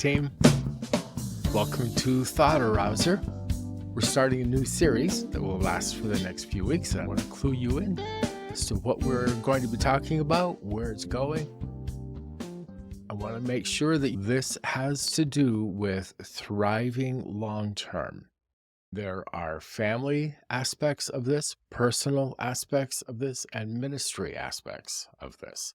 team. Welcome to Thought Arouser. We're starting a new series that will last for the next few weeks. And I want to clue you in as to what we're going to be talking about, where it's going. I want to make sure that this has to do with thriving long-term. There are family aspects of this, personal aspects of this, and ministry aspects of this.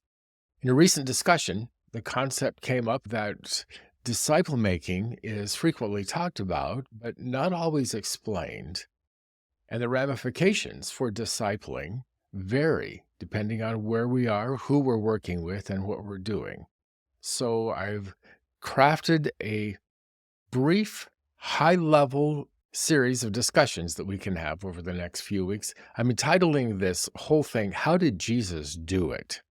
In a recent discussion, the concept came up that disciple making is frequently talked about, but not always explained. And the ramifications for discipling vary depending on where we are, who we're working with, and what we're doing. So I've crafted a brief, high-level series of discussions that we can have over the next few weeks. I'm entitling this whole thing, How Did Jesus Do It?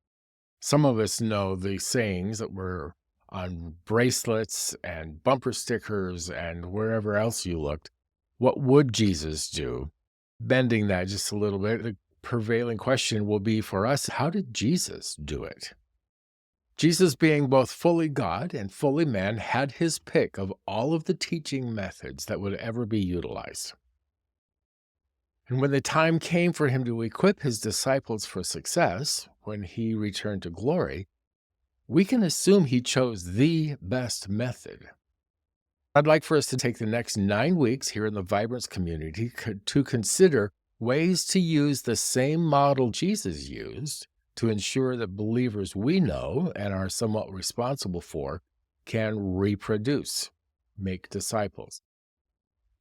Some of us know the sayings that were on bracelets and bumper stickers and wherever else you looked. What would Jesus do? Bending that just a little bit, the prevailing question will be for us, how did Jesus do it? Jesus, being both fully God and fully man, had his pick of all of the teaching methods that would ever be utilized. And when the time came for him to equip his disciples for success, when he returned to glory, we can assume he chose the best method. I'd like for us to take the next 9 weeks here in the Vibrance Community to consider ways to use the same model Jesus used to ensure that believers we know and are somewhat responsible for can reproduce, make disciples.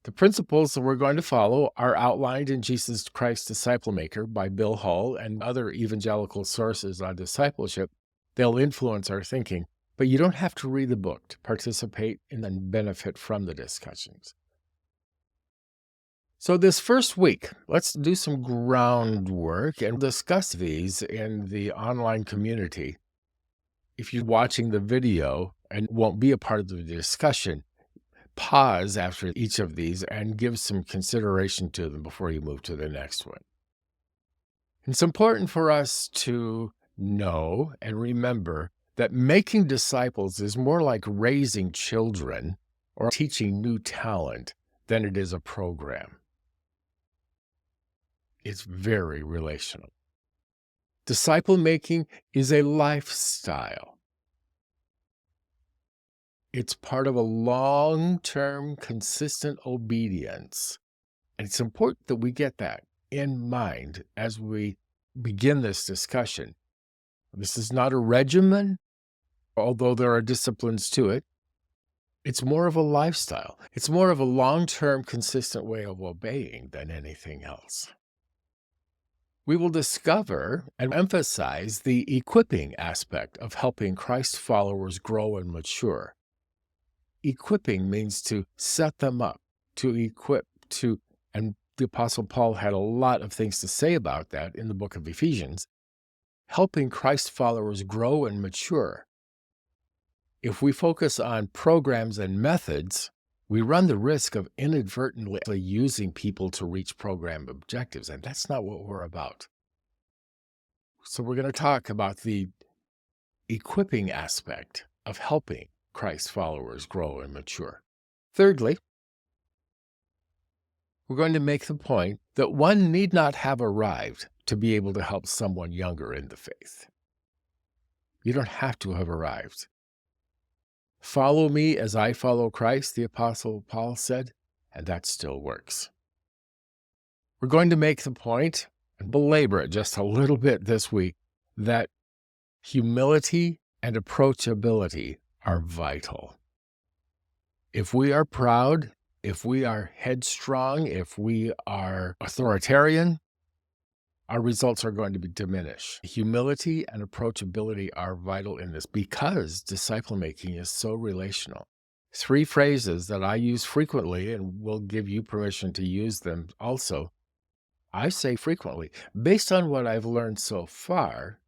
The principles that we're going to follow are outlined in Jesus Christ Disciple Maker by Bill Hull and other evangelical sources on discipleship. They'll influence our thinking, but you don't have to read the book to participate in and benefit from the discussions. So this first week, let's do some groundwork and discuss these in the online community. If you're watching the video and won't be a part of the discussion, pause after each of these and give some consideration to them before you move to the next one. It's important for us to know and remember that making disciples is more like raising children or teaching new talent than it is a program. It's very relational. Disciple making is a lifestyle. It's part of a long-term, consistent obedience. And it's important that we get that in mind as we begin this discussion. This is not a regimen, although there are disciplines to it. It's more of a lifestyle. It's more of a long-term, consistent way of obeying than anything else. We will discover and emphasize the equipping aspect of helping Christ followers grow and mature. Equipping means to set them up, to equip, and the Apostle Paul had a lot of things to say about that in the book of Ephesians. Helping Christ followers grow and mature. If we focus on programs and methods, we run the risk of inadvertently using people to reach program objectives, and that's not what we're about. So we're going to talk about the equipping aspect of helping Christ followers grow and mature. Thirdly, we're going to make the point that one need not have arrived to be able to help someone younger in the faith. You don't have to have arrived. Follow me as I follow Christ, the Apostle Paul said, and that still works. We're going to make the point, and belabor it just a little bit this week, that humility and approachability are vital. If we are proud, if we are headstrong, if we are authoritarian, our results are going to be diminished. Humility and approachability are vital in this because disciple making is so relational. 3 phrases that I use frequently, and will give you permission to use them also. I say frequently, based on what I've learned so far,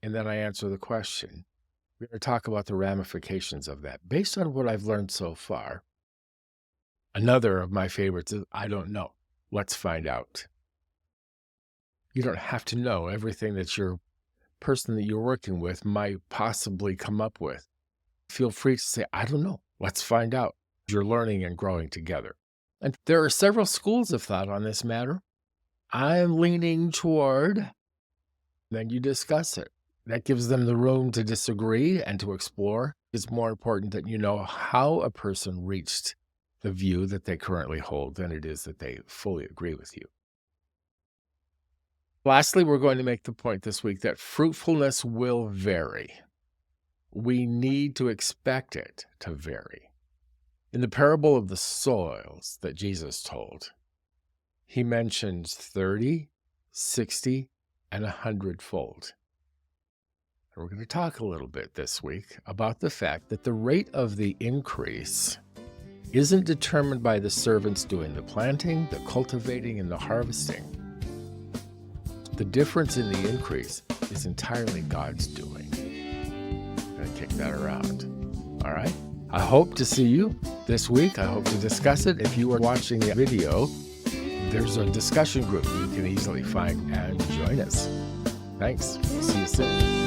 and then I answer the question. We're going to talk about the ramifications of that. Based on what I've learned so far, another of my favorites is, I don't know. Let's find out. You don't have to know everything that your person that you're working with might possibly come up with. Feel free to say, I don't know. Let's find out. You're learning and growing together. And there are several schools of thought on this matter. I'm leaning toward, then you discuss it. That gives them the room to disagree and to explore. It's more important that you know how a person reached the view that they currently hold than it is that they fully agree with you. Lastly, we're going to make the point this week that fruitfulness will vary. We need to expect it to vary. In the parable of the soils that Jesus told, he mentions 30, 60, and 100-fold. And we're going to talk a little bit this week about the fact that the rate of the increase isn't determined by the servants doing the planting, the cultivating, and the harvesting. The difference in the increase is entirely God's doing. I'm going to kick that around. All right? I hope to see you this week. I hope to discuss it. If you are watching the video, there's a discussion group you can easily find and join us. Thanks. See you soon.